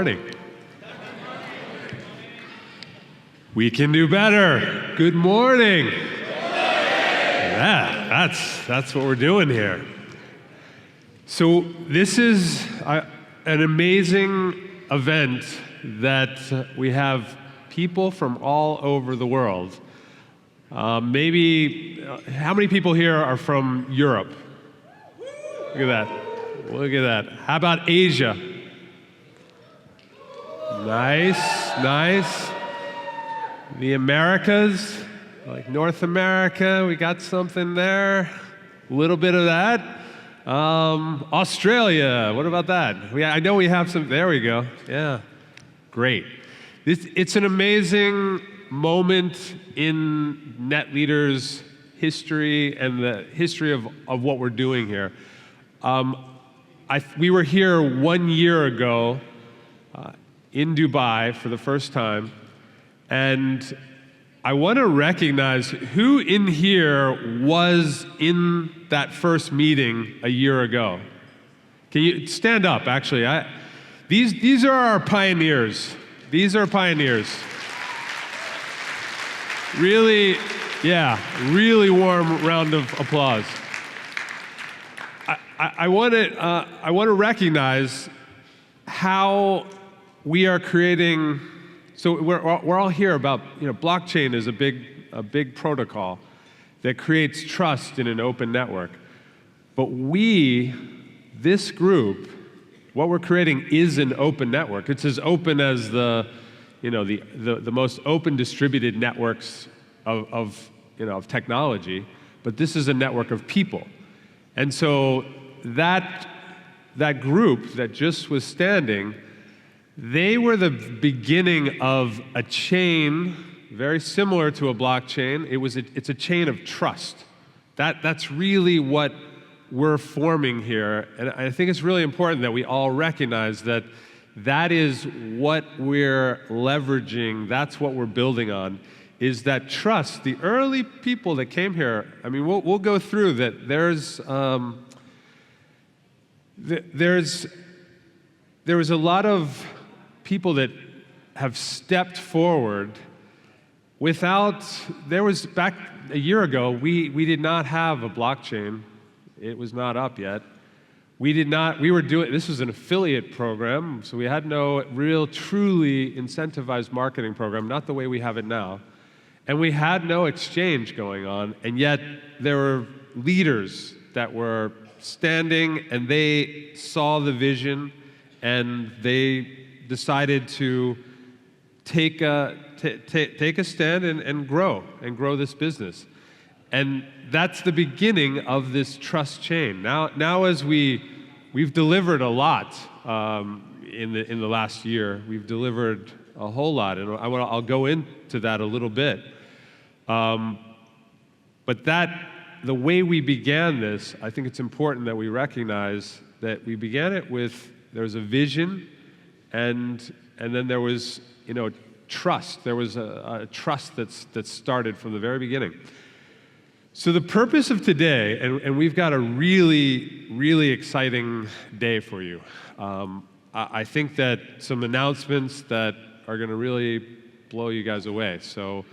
morning. We can do better. Good morning. Yeah, that's what we're doing here. So this is an amazing event that we have people from all over the world. Maybe, how many people here are from Europe? Look at that. Look at that. How about Asia? Nice, nice. The Americas, like North America, we got something there. A little bit of that. Australia, what about that? I know we have some, there we go. Yeah, great. It's an amazing moment in NetLeader's history and the history of what we're doing here. We were here 1 year ago in Dubai for the first time, and I want to recognize who in here was in that first meeting a year ago. Can you stand up, actually? These are our pioneers. These are pioneers. Really, yeah, really warm round of applause. I want to recognize how we are creating. So we're all here about, blockchain is a big protocol that creates trust in an open network. But this group, what we're creating is an open network. It's as open as the most open distributed networks of technology. But this is a network of people, and so that group that just was standing. They were the beginning of a chain very similar to a blockchain. It's a chain of trust. That's really what we're forming here. And I think it's really important that we all recognize that is what we're leveraging, that's what we're building on, is that trust. The early people that came here, I mean, we'll go through that. There was a lot of people that have stepped forward back a year ago, we did not have a blockchain. It was not up yet. This was an affiliate program, so we had no real, truly incentivized marketing program, not the way we have it now. And we had no exchange going on, and yet there were leaders that were standing, and they saw the vision, and they decided to take a stand and grow this business. And that's the beginning of this trust chain. Now as we've delivered a lot in the last year. We've delivered a whole lot, and I'll go into that a little bit. But the way we began this, I think it's important that we recognize that we began it with, there was a vision, and then there was trust. There was a trust that started from the very beginning. So the purpose of today, and we've got a really, really exciting day for you. I think that some announcements that are going to really blow you guys away. So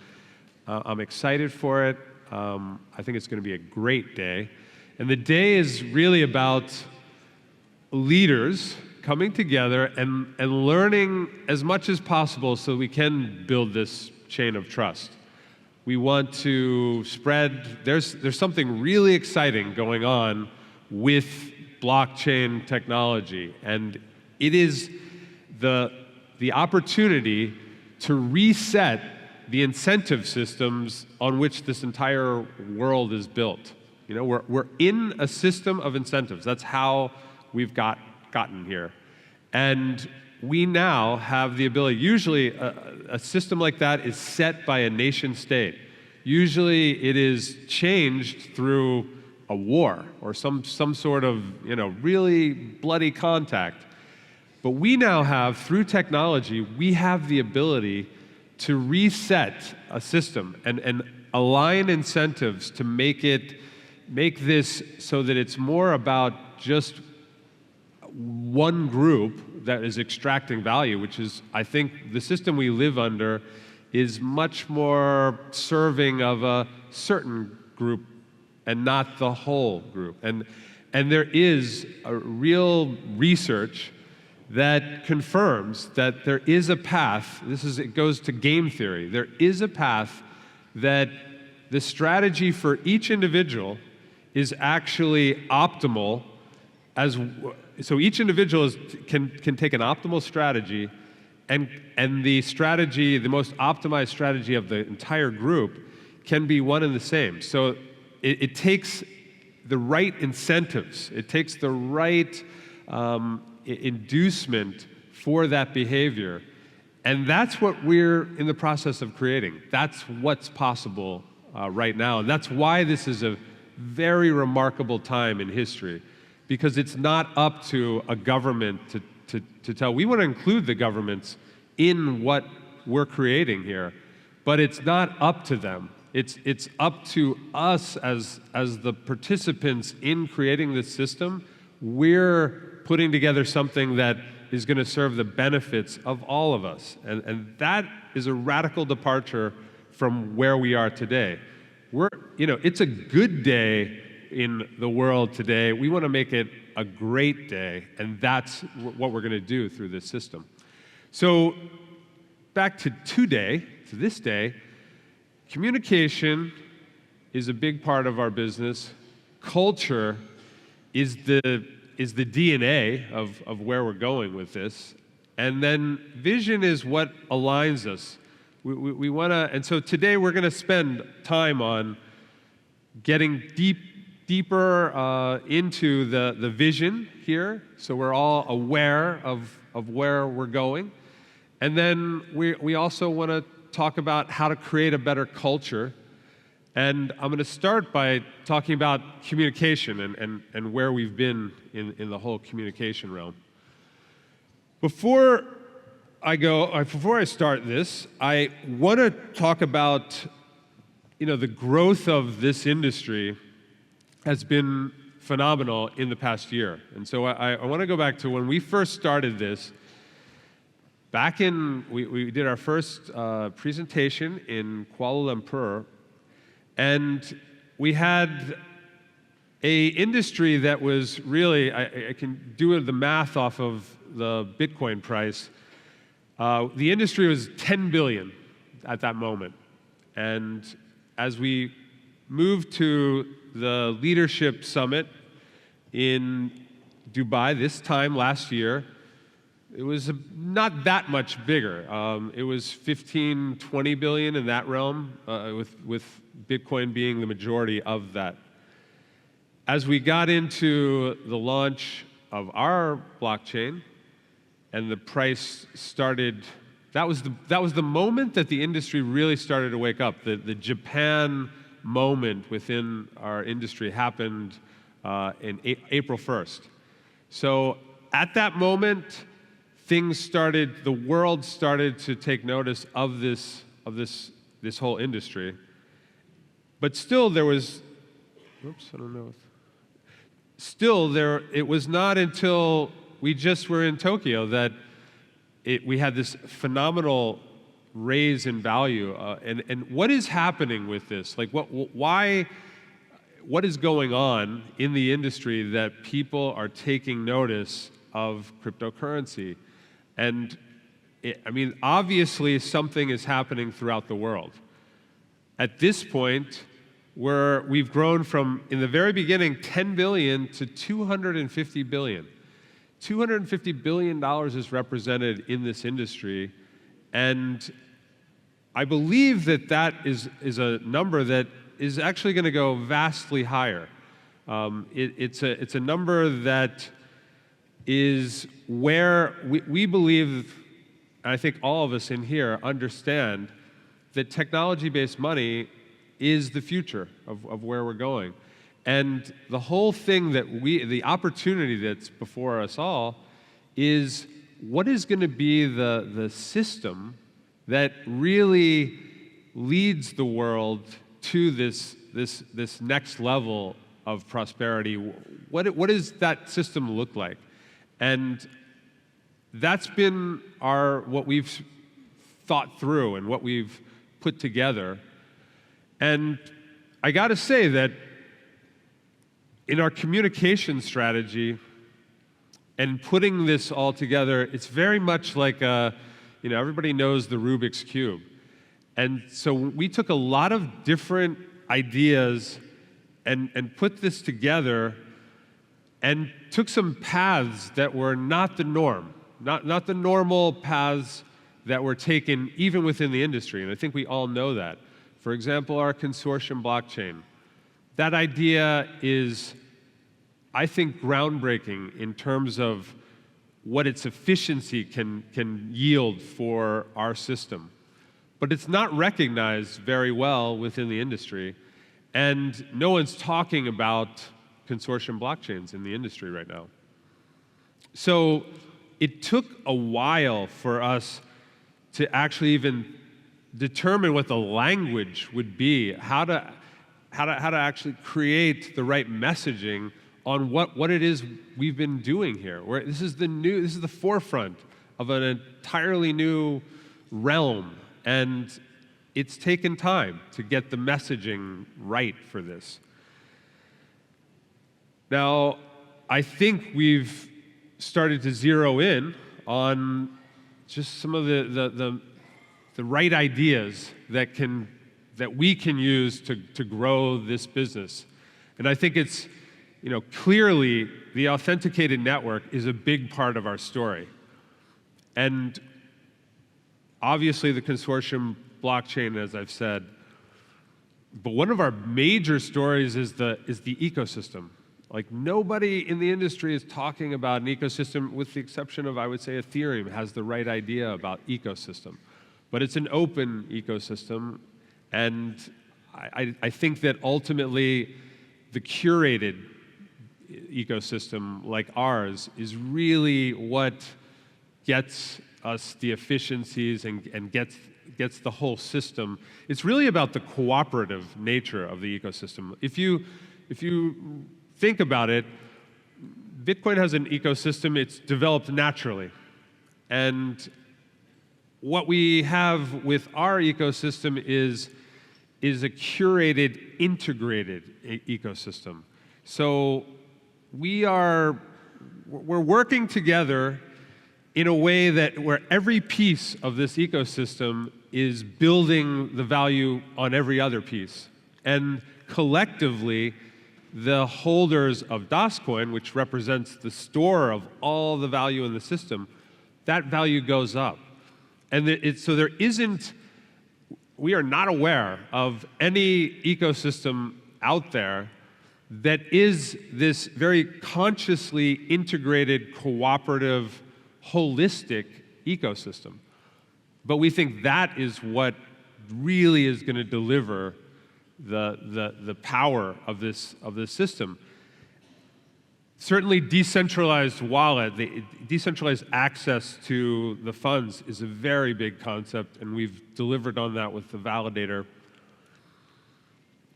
I'm excited for it. I think it's going to be a great day. And the day is really about leaders coming together and learning as much as possible so we can build this chain of trust. We want to spread, there's something really exciting going on with blockchain technology, and it is the opportunity to reset the incentive systems on which this entire world is built. We're in a system of incentives. That's how we've gotten here. And we now have the ability, usually a system like that is set by a nation state. Usually it is changed through a war or some sort of really bloody contact. But we now have, through technology, we have the ability to reset a system and align incentives to make this so that it's more about just one group that is extracting value, which is, I think, the system we live under is much more serving of a certain group and not the whole group. And there is a real research that confirms that there is a path. It goes to game theory. There is a path that the strategy for each individual is actually optimal. So each individual can take an optimal strategy, and the strategy, the most optimized strategy of the entire group, can be one and the same. So it takes the right incentives. It takes the right inducement for that behavior. And that's what we're in the process of creating. That's what's possible right now. And that's why this is a very remarkable time in history, because it's not up to a government to tell. We want to include the governments in what we're creating here, but it's not up to them. It's up to us as the participants in creating this system. We're putting together something that is going to serve the benefits of all of us. And that is a radical departure from where we are today. It's a good day in the world today. We want to make it a great day, and that's what we're going to do through this system. So back to this day, communication is a big part of our business. Culture is the DNA of where we're going with this. And then vision is what aligns us. We want to, and so today we're going to spend time on getting deeper into the vision here, so we're all aware of where we're going. And then we also want to talk about how to create a better culture. And I'm going to start by talking about communication and where we've been in the whole communication realm. Before I start this, I want to talk about, the growth of this industry has been phenomenal in the past year. And so I want to go back to when we first started this. We did our first presentation in Kuala Lumpur, and we had a industry that was really, I can do the math off of the Bitcoin price. The industry was 10 billion at that moment. And as we moved to the leadership summit in Dubai this time last year, it was not that much bigger. It was 15, 20 billion in that realm, with Bitcoin being the majority of that. As we got into the launch of our blockchain and the price started, that was the moment that the industry really started to wake up. The Japan moment within our industry happened in April 1st. So at that moment, the world started to take notice of this whole industry. But still there was, it was not until we just were in Tokyo that we had this phenomenal raise in value. And what is happening with this? Like, what is going on in the industry that people are taking notice of cryptocurrency? And obviously something is happening throughout the world. At this point, we've grown from, in the very beginning, 10 billion to 250 billion. $250 billion is represented in this industry, and I believe that is a number that is actually going to go vastly higher. It's a number that is where we believe, and I think all of us in here understand, that technology-based money is the future of where we're going. And the whole thing the opportunity that's before us all is what is going to be the system that really leads the world to this next level of prosperity. What does that system look like? And that's been what we've thought through and what we've put together. And I got to say that in our communication strategy and putting this all together, it's very much like everybody knows the Rubik's Cube. And so we took a lot of different ideas and put this together and took some paths that were not the norm, not the normal paths that were taken even within the industry, and I think we all know that. For example, our consortium blockchain. That idea is, I think, groundbreaking in terms of what its efficiency can yield for our system. But it's not recognized very well within the industry, and no one's talking about consortium blockchains in the industry right now. So it took a while for us to actually even determine what the language would be, how to actually create the right messaging on what it is we've been doing here. This is the forefront of an entirely new realm, and it's taken time to get the messaging right for this. Now, I think we've started to zero in on just some of the right ideas that we can use to grow this business. And I think it's, clearly the authenticated network is a big part of our story. And obviously the consortium blockchain, as I've said, but one of our major stories is the ecosystem. Like, nobody in the industry is talking about an ecosystem, with the exception of, I would say, Ethereum has the right idea about ecosystem. But it's an open ecosystem, and I think that ultimately the curated ecosystem like ours is really what gets us the efficiencies and gets the whole system. It's really about the cooperative nature of the ecosystem. If you think about it, Bitcoin has an ecosystem. It's developed naturally. And what we have with our ecosystem is a curated, integrated ecosystem. So we're working together in a way where every piece of this ecosystem is building the value on every other piece. And collectively, the holders of DasCoin, which represents the store of all the value in the system, that value goes up. And we are not aware of any ecosystem out there that is this very consciously integrated, cooperative, holistic ecosystem. But we think that is what really is going to deliver the power of this system. Certainly, decentralized wallet, the decentralized access to the funds is a very big concept, and we've delivered on that with the validator.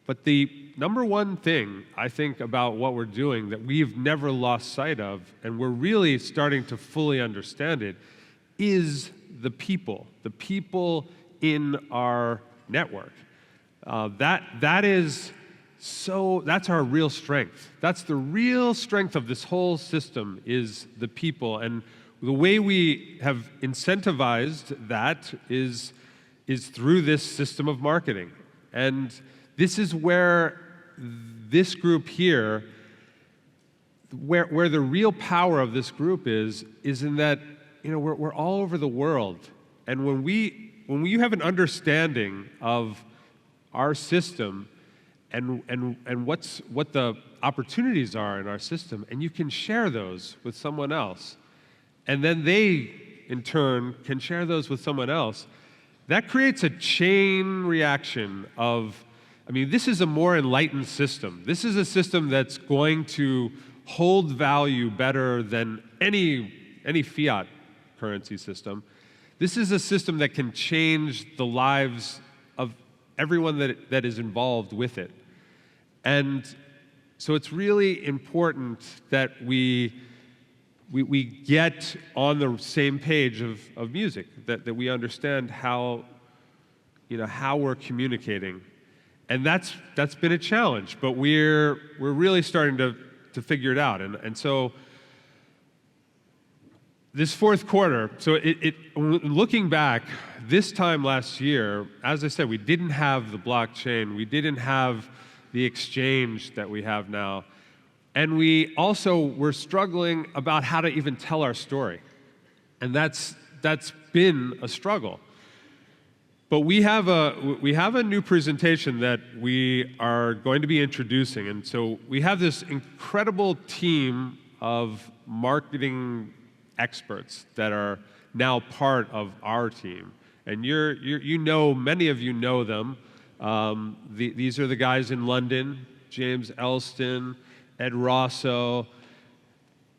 But the number one thing I think about what we're doing that we've never lost sight of, and we're really starting to fully understand it, is the people in our network. That's our real strength. That's the real strength of this whole system, is the people. And the way we have incentivized that is through this system of marketing. And this is where this group here, where the real power of this group is in that, we're all over the world. And when you have an understanding of our system and what the opportunities are in our system, and you can share those with someone else, and then they, in turn, can share those with someone else, that creates a chain reaction of, this is a more enlightened system. This is a system that's going to hold value better than any fiat currency system. This is a system that can change the lives of everyone that is involved with it. And so it's really important that we we get on the same page of music, that we understand how, how we're communicating. And that's been a challenge, but we're really starting to figure it out. And so this fourth quarter, so looking back, this time last year, as I said, we didn't have the blockchain, we didn't have the exchange that we have now, and we also were struggling about how to even tell our story. And that's been a struggle. But we have a new presentation that we are going to be introducing, and so we have this incredible team of marketing experts that are now part of our team, and many of you know them. These are the guys in London: James Elston, Ed Rosso.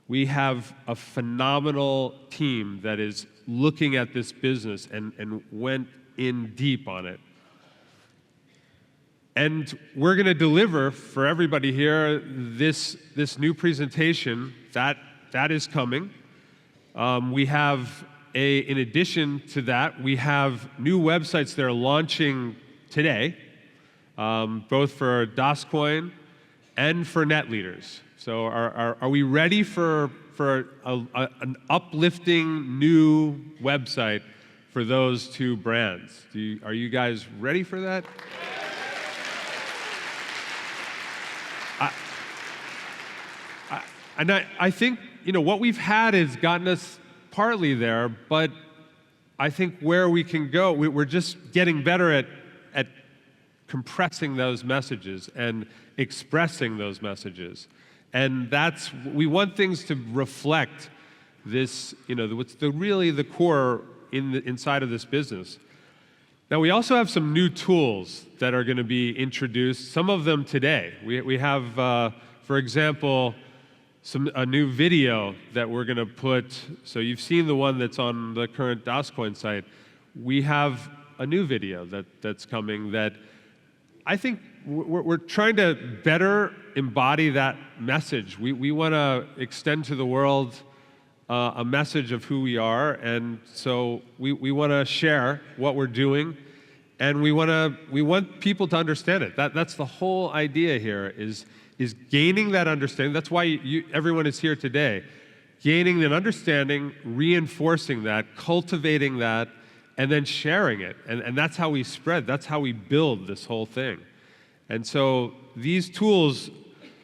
We have a phenomenal team that is looking at this business and went in deep on it. And we're going to deliver for everybody here this new presentation that is coming. We have in addition to that, we have new websites that are launching today, both for DasCoin and for NetLeaders. So are we ready for an uplifting new website for those two brands? Are you guys ready for that? I think what we've had has gotten us partly there, but I think where we can go, we're just getting better at compressing those messages and expressing those messages. And we want things to reflect this, what's really the core inside of this business. Now, we also have some new tools that are going to be introduced, some of them today. We have, for example, a new video that we're going to put. So you've seen the one that's on the current DasCoin site. We have a new video that's coming that I think we're trying to better embody that message. We want to extend to the world a message of who we are, and so we want to share what we're doing, and we want people to understand it. That's the whole idea here, is gaining that understanding. That's why everyone is here today. Gaining an understanding, reinforcing that, cultivating that, and then sharing it. And that's how we spread. That's how we build this whole thing. And so these tools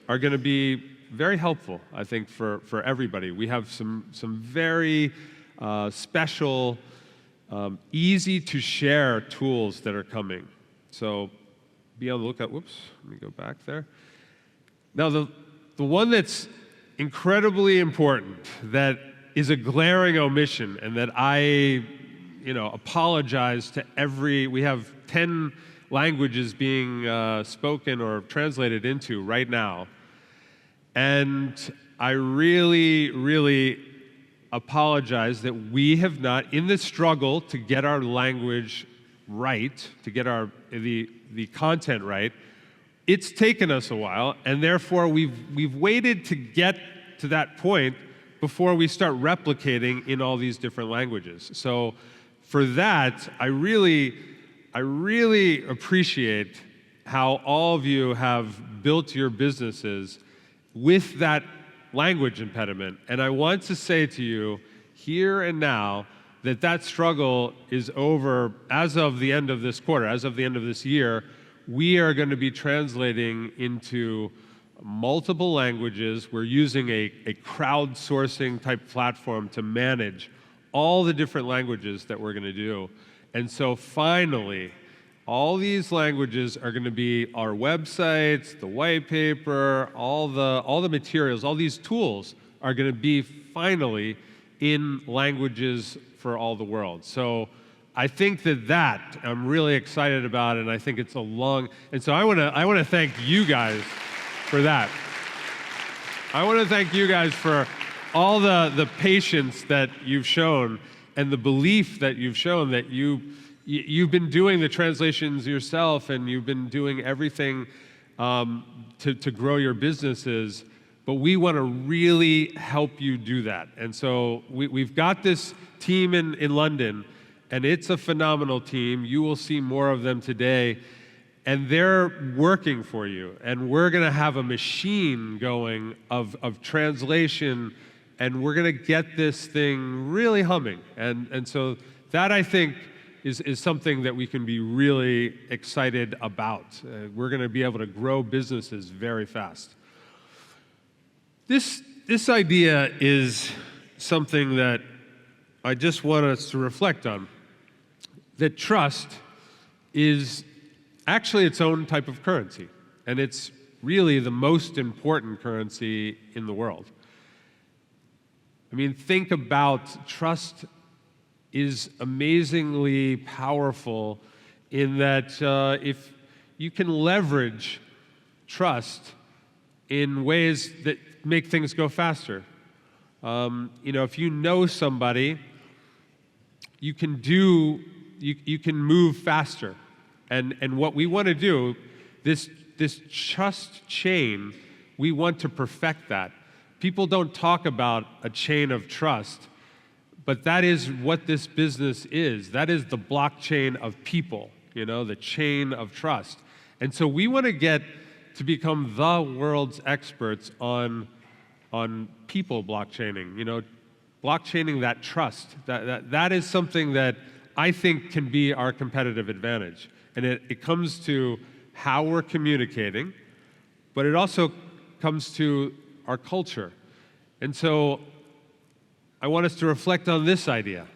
are going to be very helpful, I think, for everybody. We have some very special, easy to share tools that are coming. So be on the lookout. Whoops, let me go back there. Now, the one that's incredibly important, that is a glaring omission, and that I apologize to we have 10 languages being spoken or translated into right now. And I really, really apologize that we have not, in the struggle to get our language right, to get the content right, it's taken us a while, and therefore we've waited to get to that point before we start replicating in all these different languages. So for that, I really appreciate how all of you have built your businesses with that language impediment. And I want to say to you here and now that struggle is over as of the end of this quarter, as of the end of this year. We are going to be translating into multiple languages. We're using a crowdsourcing type platform to manage all the different languages that we're going to do. And so finally, all these languages are going to be our websites, the white paper, all the materials, all these tools are going to be finally in languages for all the world. So I think that I'm really excited about, and I think it's and so I want to thank you guys for that. I want to thank you guys for all the patience that you've shown and the belief that you've shown, that you've been doing the translations yourself, and you've been doing everything to grow your businesses but we want to really help you do that. And so we've got this team in London, and it's a phenomenal team. You will see more of them today. And they're working for you. And we're going to have a machine going of translation, and we're going to get this thing really humming. And so that, I think, is something that we can be really excited about. We're going to be able to grow businesses very fast. This idea is something that I just want us to reflect on. That trust is actually its own type of currency, and it's really the most important currency in the world. I mean, think about trust is amazingly powerful in that if you can leverage trust in ways that make things go faster. If you know somebody, you can move faster. And what we want to do, this trust chain, we want to perfect that. People don't talk about a chain of trust, but that is what this business is. That is the blockchain of people, the chain of trust. And so we want to get to become the world's experts on people blockchaining, blockchaining that trust. That is something that I think can be our competitive advantage. And it comes to how we're communicating, but it also comes to our culture. And so I want us to reflect on this idea.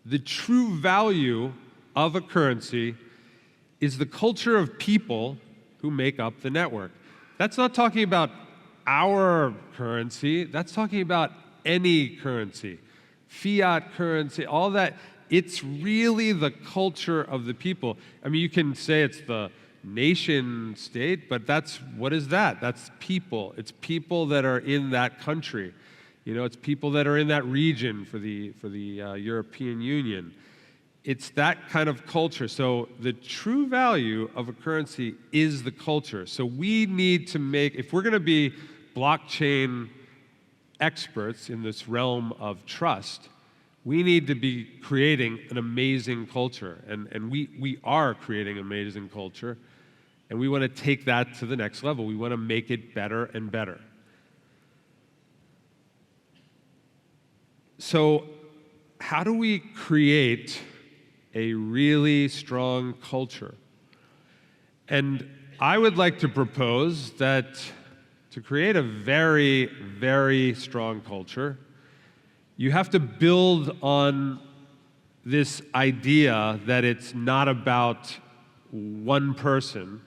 The true value of a currency is the culture of people who make up the network. That's not talking about our currency. That's talking about any currency, fiat currency, all that. It's really the culture of the people. I mean, you can say it's the nation state, but what is that? That's people. It's people that are in that country. It's people that are in that region for the European Union. It's that kind of culture. So the true value of a currency is the culture. So we need to if we're going to be blockchain experts in this realm of trust, we need to be creating an amazing culture, and we are creating an amazing culture, and we want to take that to the next level. We want to make it better and better. So how do we create a really strong culture? And I would like to propose that to create a very, very strong culture, you have to build on this idea that it's not about one person,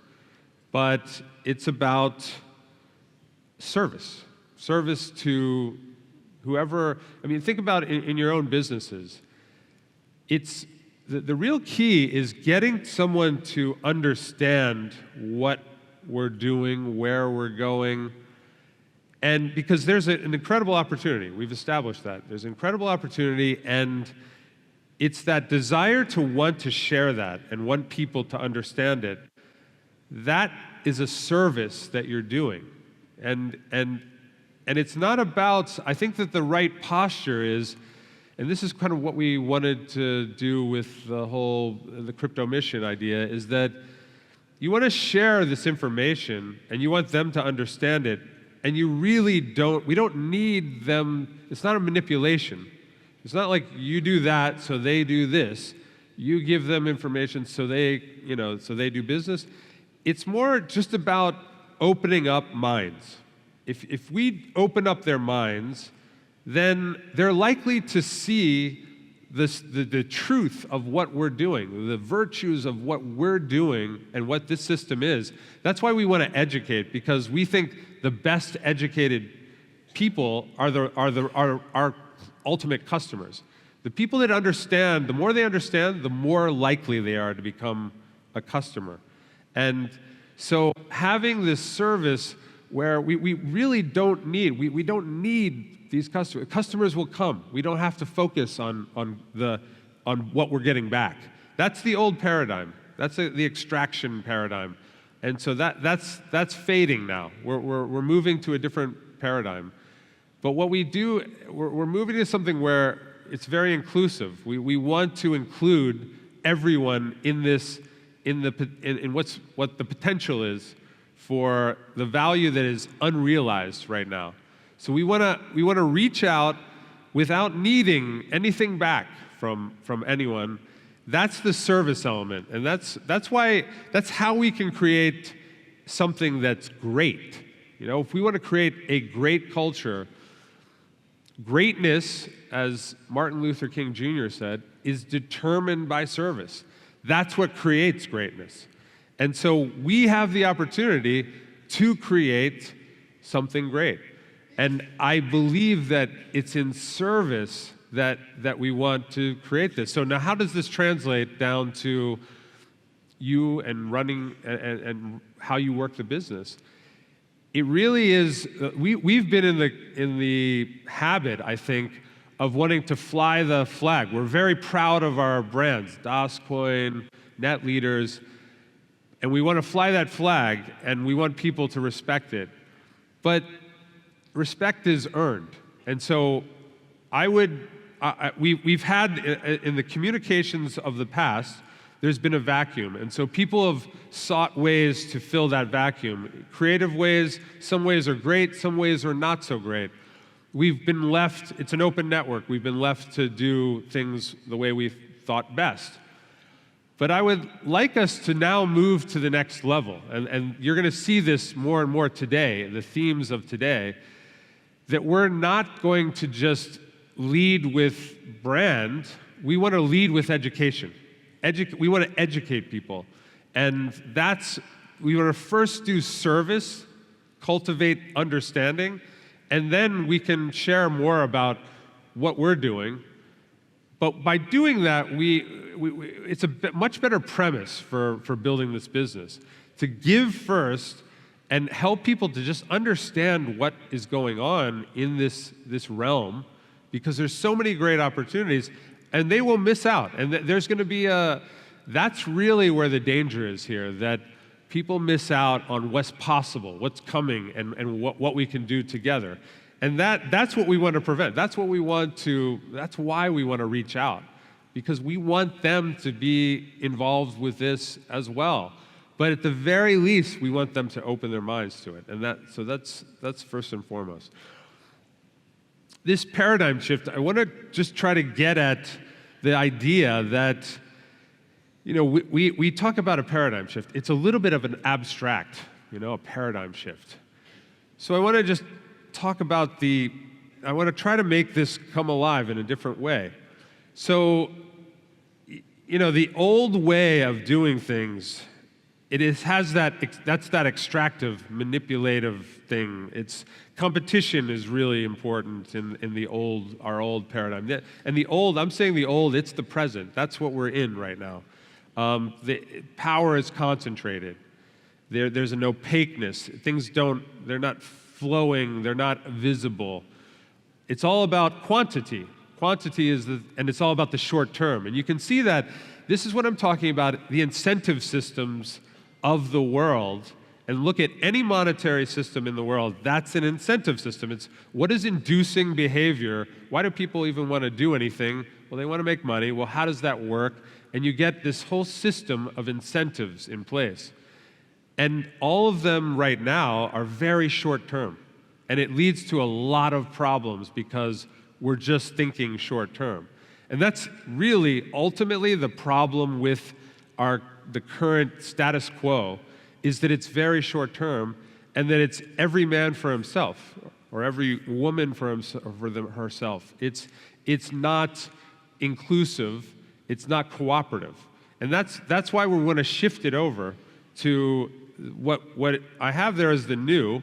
but it's about service. Service to whoever. I mean, think about it in your own businesses. It's the real key is getting someone to understand what we're doing, where we're going. And because there's an incredible opportunity, we've established that. There's an incredible opportunity, and it's that desire to want to share that and want people to understand it. That is a service that you're doing. And it's not about, I think that the right posture is, and this is kind of what we wanted to do with the crypto mission idea, is that you want to share this information and you want them to understand it. And you really we don't need them. It's not a manipulation. It's not like you do that, so they do this. You give them information so they do business. It's more just about opening up minds. If we open up their minds, then they're likely to see the truth of what we're doing, the virtues of what we're doing and what this system is. That's why we want to educate, because we think the best educated people are our ultimate customers. The people that understand, the more they understand, the more likely they are to become a customer. And so having this service where we really don't need, we don't need these customers. Customers will come. We don't have to focus on what we're getting back. That's the old paradigm. That's the extraction paradigm. And so that's fading now. We're moving to a different paradigm. But what we do, we're moving to something where it's very inclusive. We want to include everyone in this, in what the potential is for the value that is unrealized right now. So we want to reach out without needing anything back from anyone. That's the service element, and that's how we can create something that's great. You know, if we want to create a great culture, greatness, as Martin Luther King Jr. said, is determined by service. That's what creates greatness. And so we have the opportunity to create something great. And I believe that it's in service that we want to create this. So now how does this translate down to you and running and how you work the business? It really is, we've been in the habit, I think, of wanting to fly the flag. We're very proud of our brands, DasCoin, NetLeaders, and we want to fly that flag and we want people to respect it. But respect is earned. And so we've had, in the communications of the past, there's been a vacuum. And so people have sought ways to fill that vacuum. Creative ways, some ways are great, some ways are not so great. We've been left, it's an open network, we've been left to do things the way we thought best. But I would like us to now move to the next level. And you're going to see this more and more today, the themes of today, that we're not going to just lead with brand, we want to lead with education. We want to educate people. And we want to first do service, cultivate understanding, and then we can share more about what we're doing. But by doing that, it's a much better premise for building this business. To give first and help people to just understand what is going on in this realm, because there's so many great opportunities, and they will miss out. And there's going to be that's really where the danger is here, that people miss out on what's possible, what's coming, and what we can do together. And that's what we want to prevent. That's why we want to reach out, because we want them to be involved with this as well. But at the very least, we want them to open their minds to it. And that's first and foremost. This paradigm shift, I want to just try to get at the idea that, you know, we talk about a paradigm shift. It's a little bit of an abstract, a paradigm shift. So I want to just talk about I want to try to make this come alive in a different way. So, the old way of doing things, has that extractive, manipulative thing. Competition is really important in our old paradigm. And I'm saying the old, it's the present. That's what we're in right now. The power is concentrated. There's an opaqueness. They're not flowing, they're not visible. It's all about quantity. Quantity and it's all about the short term. And you can see that this is what I'm talking about, the incentive systems of the world. And look at any monetary system in the world, that's an incentive system. It's what is inducing behavior? Why do people even want to do anything? Well, they want to make money. Well, how does that work? And you get this whole system of incentives in place. And all of them right now are very short term. And it leads to a lot of problems because we're just thinking short term. And that's really ultimately the problem with the current status quo, is that it's very short term and that it's every man for himself or every woman for herself. It's not inclusive, it's not cooperative. And that's why we want to shift it over to what I have there as the new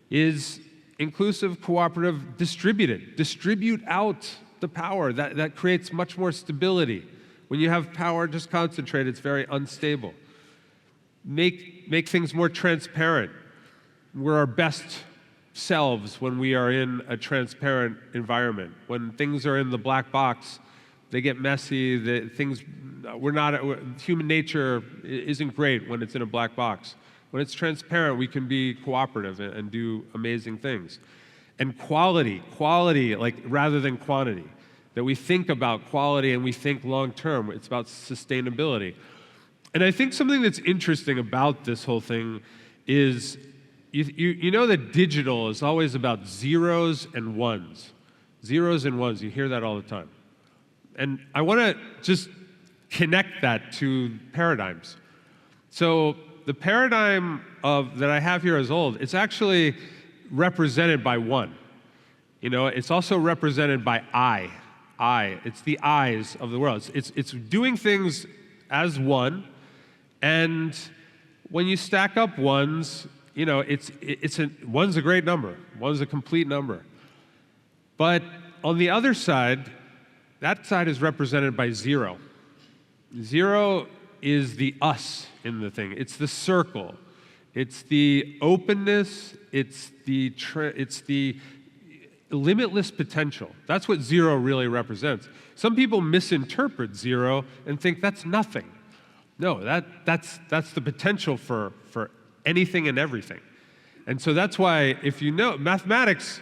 is inclusive, cooperative, distributed. Distribute out the power. That creates much more stability. When you have power just concentrated, it's very unstable. Make things more transparent. We're our best selves when we are in a transparent environment. When things are in the black box, they get messy. Human nature isn't great when it's in a black box. When it's transparent, we can be cooperative and do amazing things. And quality, like rather than quantity. That we think about quality and we think long term. It's about sustainability. And I think something that's interesting about this whole thing is you know that digital is always about zeros and ones. Zeros and ones, you hear that all the time. And I want to just connect that to paradigms. So the paradigm that I have here as old, it's actually represented by one. You know, it's also represented by I. It's the eyes of the world. It's doing things as one, and when you stack up ones, you know, one's a great number. One's a complete number. But on the other side, that side is represented by zero. Zero is the us in the thing. It's the circle. It's the openness. It's the limitless potential. That's what zero really represents. Some people misinterpret zero and think that's nothing. No, that's the potential for anything and everything. And so that's why, if you know, mathematics,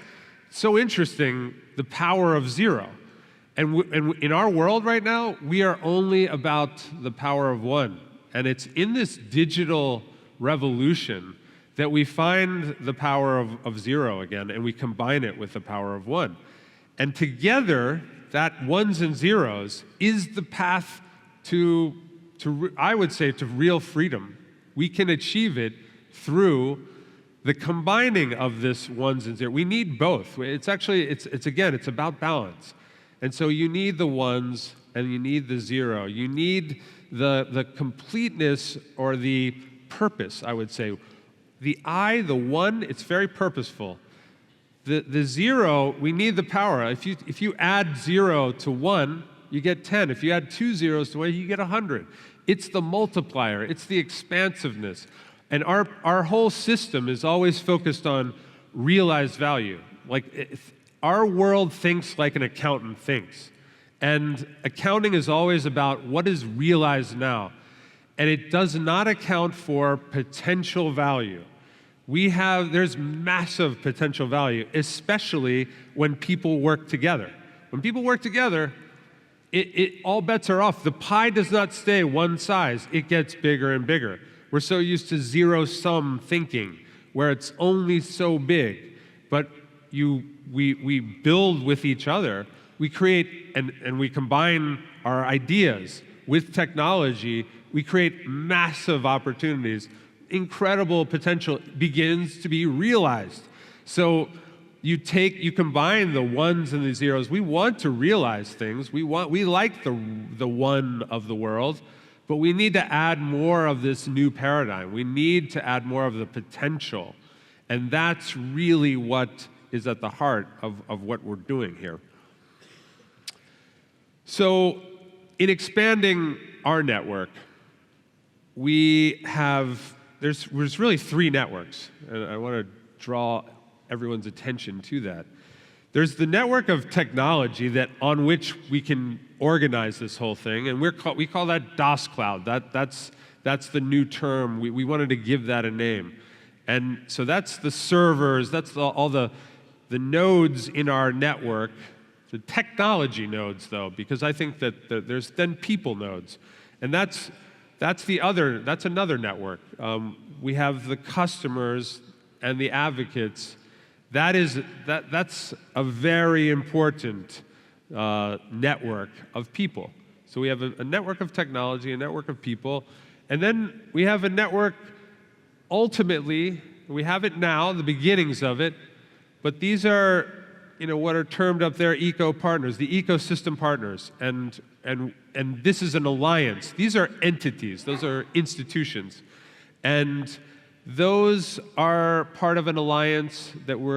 so interesting, the power of zero. And in our world right now, we are only about the power of one. And it's in this digital revolution that we find the power of zero again, and we combine it with the power of one. And together, that ones and zeros is the path to I would say, to real freedom. We can achieve it through the combining of this ones and zeros. We need both. It's actually, it's about balance. And so you need the ones and you need the zero. You need the completeness or the purpose, I would say. The I, the one, it's very purposeful. The zero, we need the power. If you add 0 to 1, you get 10. If you add 2 zeros to 1, you get 100. It's the multiplier. It's the expansiveness. And our whole system is always focused on realized value. Like, our world thinks like an accountant thinks. And accounting is always about what is realized now. And it does not account for potential value. There's massive potential value, especially when people work together. When people work together, all bets are off. The pie does not stay one size. It gets bigger and bigger. We're so used to zero-sum thinking, where it's only so big. But we build with each other. We create and we combine our ideas with technology. We create massive opportunities. Incredible potential begins to be realized. So you combine the ones and the zeros. We want to realize things. We like the one of the world, but we need to add more of this new paradigm. We need to add more of the potential. And that's really what is at the heart of what we're doing here. So in expanding our network, there's really 3 networks, and I want to draw everyone's attention to that. There's the network of technology on which we can organize this whole thing, and we call that DOS Cloud. That's the new term. We wanted to give that a name. And so that's the servers, that's all the nodes in our network, the technology nodes, though, because I think that there's then people nodes. And that's another network. We have the customers and the advocates. That's a very important network of people. So we have a network of technology, a network of people, and then we have a network, ultimately, we have it now, the beginnings of it, but these are what are termed up there eco-partners, the ecosystem partners, and this is an alliance. These are entities, those are institutions. And those are part of an alliance that we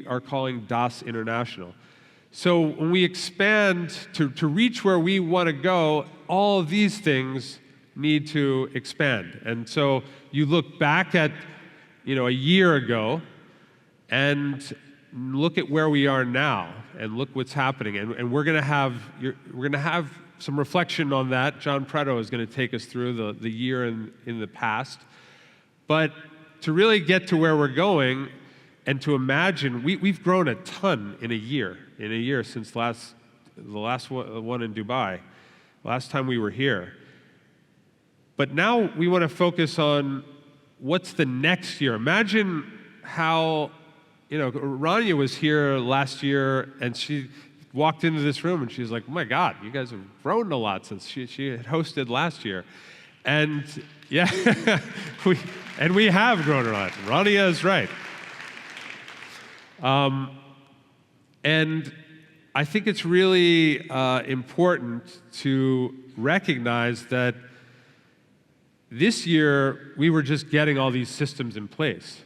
are calling DOS International. So when we expand to reach where we want to go, all of these things need to expand. And so you look back at a year ago and look at where we are now and look what's happening. And we're going to have some reflection on that. John Preto is going to take us through the year in the past. But to really get to where we're going and to imagine, we've grown a ton in a year since the last one in Dubai, last time we were here. But now we want to focus on what's the next year. Imagine how, Rania was here last year and she walked into this room and she's like, oh my God, you guys have grown a lot since she had hosted last year. And yeah, we have grown a lot. Rania is right. And I think it's really important to recognize that this year we were just getting all these systems in place.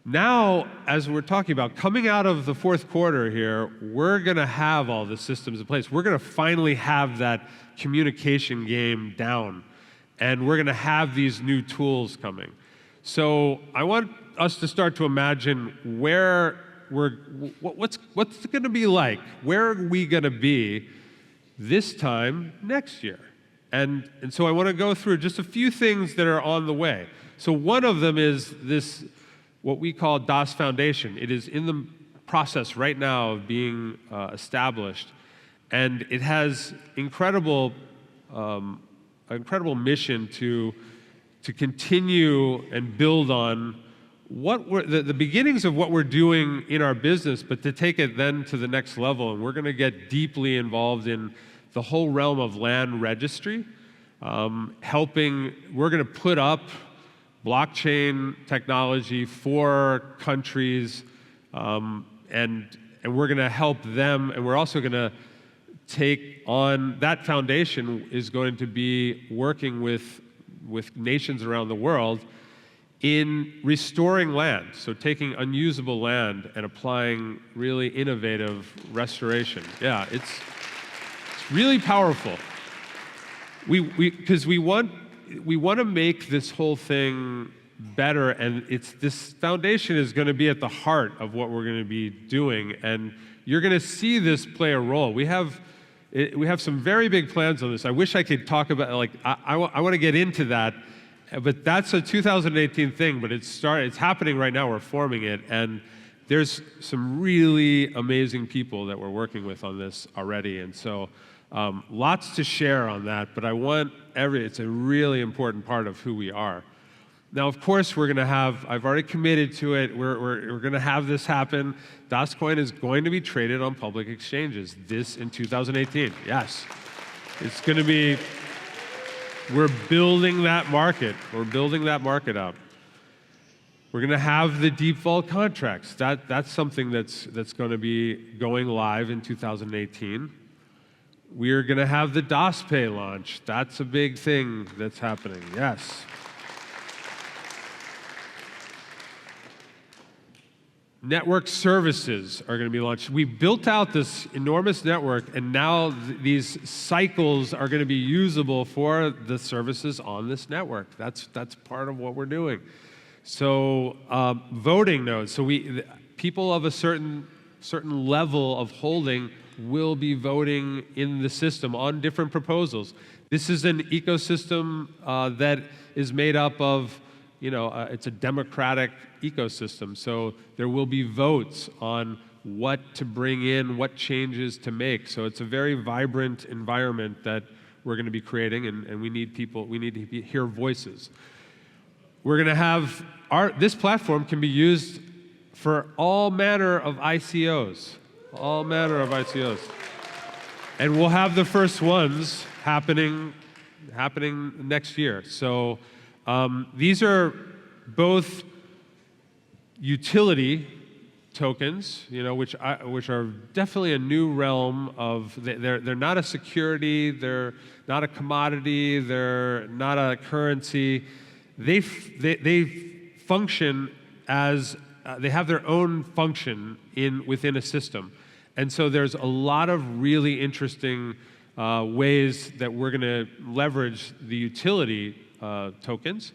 Now, as we're talking about, coming out of the fourth quarter here, we're going to have all the systems in place. We're going to finally have that communication game down, and we're going to have these new tools coming. So I want us to start to imagine what's going to be like. Where are we going to be this time next year? And so I want to go through just a few things that are on the way. So one of them is this, what we call DOS Foundation. It is in the process right now of being established, and it has incredible mission to continue and build on the beginnings of what we're doing in our business, but to take it then to the next level. And we're going to get deeply involved in the whole realm of land registry, we're going to put up blockchain technology for countries, and we're going to help them, and we're also going to take on, that foundation is going to be working with nations around the world in restoring land, so taking unusable land and applying really innovative restoration. Yeah, it's really powerful. Because we want to make this whole thing better, and this foundation is going to be at the heart of what we're going to be doing, and you're going to see this play a role. We have some very big plans on this. I wish I could talk about, I want to get into that, but that's a 2018 thing, but it's happening right now. We're forming it, and there's some really amazing people that we're working with on this already, and so lots to share on that, but it's a really important part of who we are. Now, of course, we're going to have, I've already committed to it, we're going to have this happen. DOSCoin is going to be traded on public exchanges in 2018. Yes. It's going to be, we're building that market. We're building that market up. We're going to have the deep vault contracts. That's something that's going to be going live in 2018. We're going to have the DOSPay launch. That's a big thing that's happening. Yes. Network services are going to be launched. We built out this enormous network, and now these cycles are going to be usable for the services on this network. That's part of what we're doing. So voting nodes. So people of a certain level of holding will be voting in the system on different proposals. This is an ecosystem that is made up of, it's a democratic ecosystem. So there will be votes on what to bring in, what changes to make. So it's a very vibrant environment that we're going to be creating, and we need to hear voices. We're going to have this platform can be used for all manner of ICOs. All manner of ICOs. And we'll have the first ones happening next year. So these are both utility tokens, which are definitely a new realm of, they're not a security, they're not a commodity, they're not a currency. They function as, they have their own function within a system. And so there's a lot of really interesting ways that we're going to leverage the utility tokens.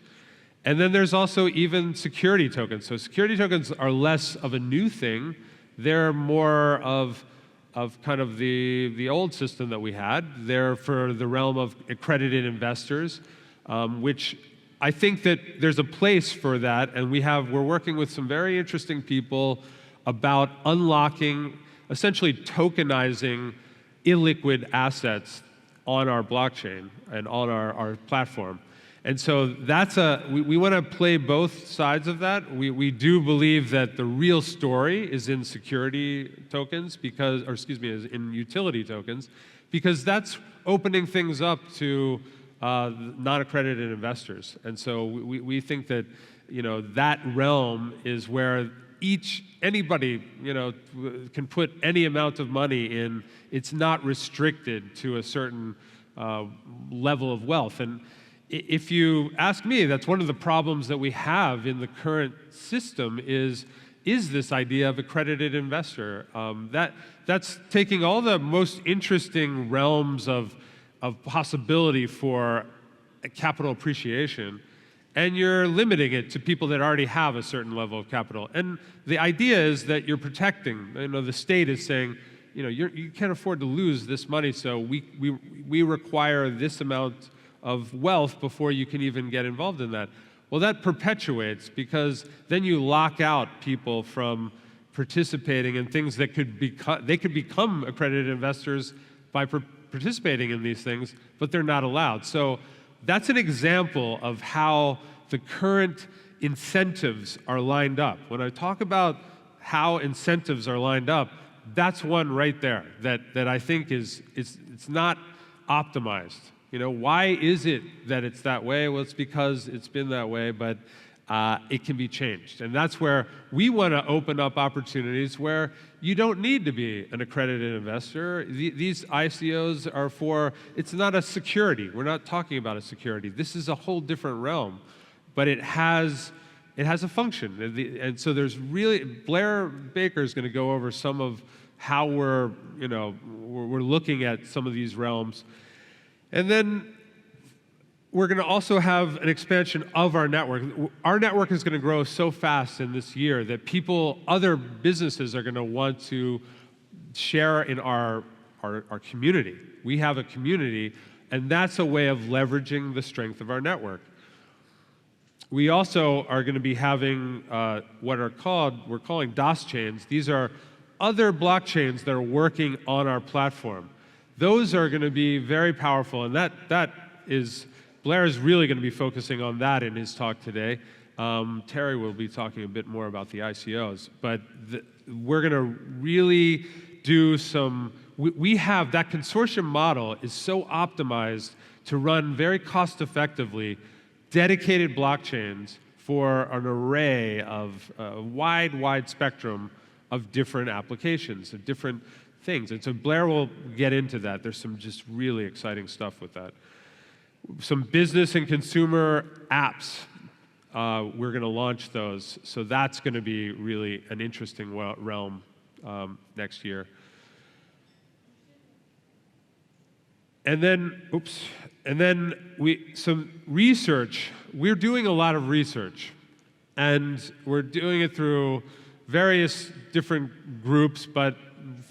And then there's also even security tokens. So security tokens are less of a new thing. They're more of kind of the old system that we had. They're for the realm of accredited investors, which I think that there's a place for that, and we're working with some very interesting people about unlocking, essentially tokenizing illiquid assets on our blockchain and on our platform. And so we want to play both sides of that. We do believe that the real story is in security tokens is in utility tokens, because that's opening things up to non-accredited investors. And so we think that, that realm is where anybody, can put any amount of money in. It's not restricted to a certain level of wealth. And if you ask me, that's one of the problems that we have in the current system is this idea of accredited investor. That's taking all the most interesting realms of possibility for capital appreciation, and you're limiting it to people that already have a certain level of capital. And the idea is that you're protecting, the state is saying, you can't afford to lose this money, so we require this amount of wealth before you can even get involved in that. Well, that perpetuates, because then you lock out people from participating in things that could become accredited investors by participating in these things, but they're not allowed. So that's an example of how the current incentives are lined up. When I talk about how incentives are lined up, that's one right there that I think it's not optimized. Why is it that it's that way? Well, it's because it's been that way, but it can be changed. And that's where we want to open up opportunities where you don't need to be an accredited investor. These ICOs are it's not a security. We're not talking about a security. This is a whole different realm, but it has a function. And so there's Blair Baker is going to go over some of how we're looking at some of these realms. And then we're going to also have an expansion of our network. Our network is going to grow so fast in this year that other businesses are going to want to share in our community. We have a community, and that's a way of leveraging the strength of our network. We also are going to be having we're calling DOS chains. These are other blockchains that are working on our platform. Those are going to be very powerful, and Blair is really going to be focusing on that in his talk today. Terry will be talking a bit more about the ICOs, but we're going to really do we have that consortium model is so optimized to run very cost effectively dedicated blockchains for an array of wide spectrum of different applications, of different things. And so Blair will get into that. There's some just really exciting stuff with that. Some business and consumer apps, we're going to launch those. So that's going to be really an interesting realm next year. And then, some research. We're doing a lot of research, and we're doing it through various different groups, but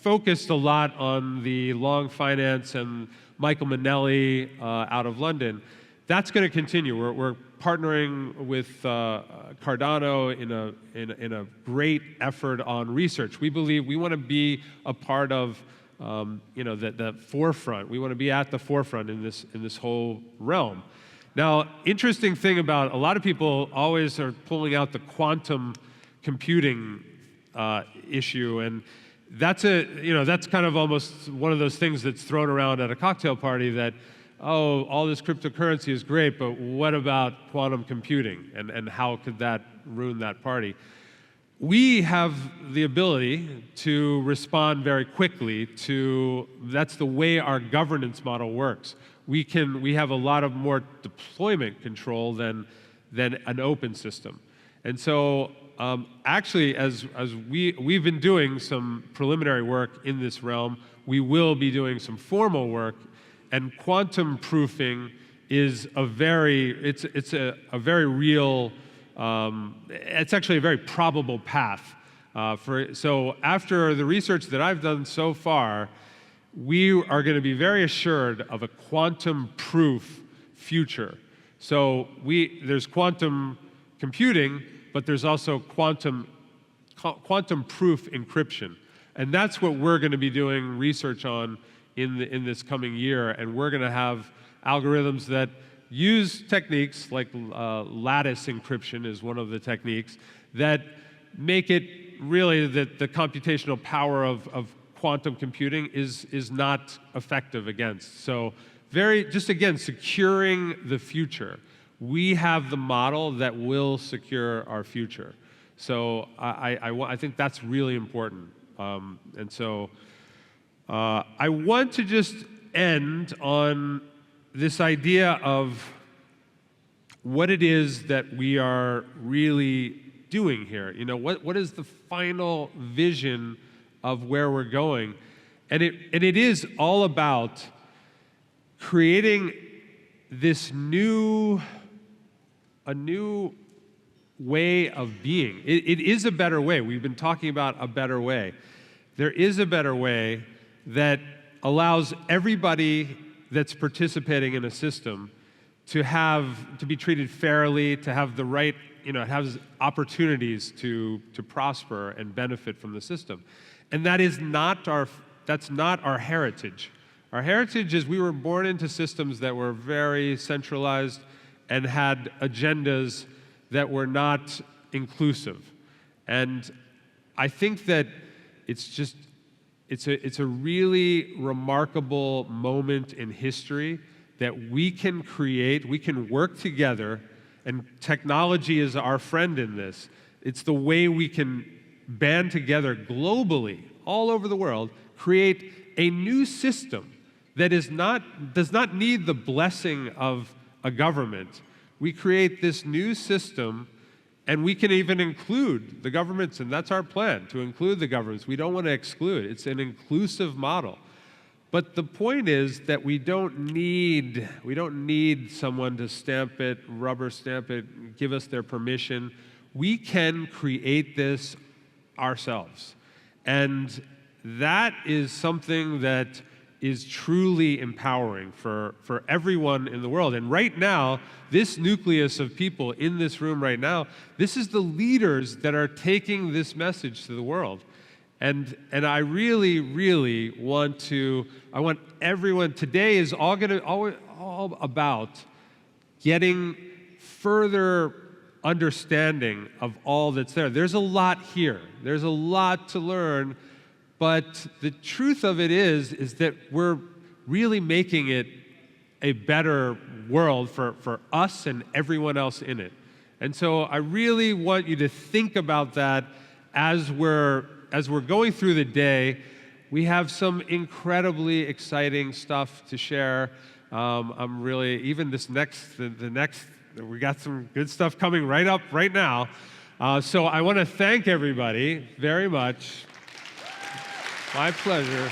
focused a lot on the Long Finance and Michael Manelli out of London. That's going to continue. We're partnering with Cardano in a great effort on research. We believe we want to be a part of the forefront. We want to be at the forefront in this whole realm. Now, interesting thing about a lot of people always are pulling out the quantum computing issue, and that's kind of almost one of those things that's thrown around at a cocktail party that, all this cryptocurrency is great, but what about quantum computing, and how could that ruin that party? We have the ability to respond very quickly that's the way our governance model works. We have a lot of more deployment control than an open system. And so actually, as we've been doing some preliminary work in this realm, we will be doing some formal work, and quantum proofing is a very real, it's actually a very probable path So after the research that I've done so far, we are going to be very assured of a quantum-proof future. So there's quantum computing, but there's also quantum-proof encryption. And that's what we're going to be doing research on in this coming year. And we're going to have algorithms that use techniques like lattice encryption is one of the techniques that make it really that the computational power of quantum computing is not effective against. So just again, securing the future. We have the model that will secure our future. So I think that's really important. And so I want to just end on this idea of what it is that we are really doing here. You know, what is the final vision of where we're going? And it is all about creating this a new way of being. It is a better way. We've been talking about a better way. There is a better way that allows everybody that's participating in a system to be treated fairly, to have the right, has opportunities to prosper and benefit from the system. And that's not our heritage. Our heritage is we were born into systems that were very centralized and had agendas that were not inclusive. And I think that it's a really remarkable moment in history that we can work together, and technology is our friend in this. It's the way we can band together globally, all over the world, create a new system that does not need the blessing of a government. We create this new system, and we can even include the governments, and that's our plan, to include the governments. We don't want to exclude. It's an inclusive model. But the point is that we don't need someone to stamp it, rubber stamp it, give us their permission. We can create this ourselves. And that is something that is truly empowering for everyone in the world. And right now, this nucleus of people in this room right now, this is the leaders that are taking this message to the world. And I really, really want everyone, today is all about getting further understanding of all that's there. There's a lot here. There's a lot to learn. But the truth of it is that we're really making it a better world for us and everyone else in it. And so I really want you to think about that as we're going through the day. We have some incredibly exciting stuff to share. I'm really, even the next, we got some good stuff coming right now. So I want to thank everybody very much. My pleasure.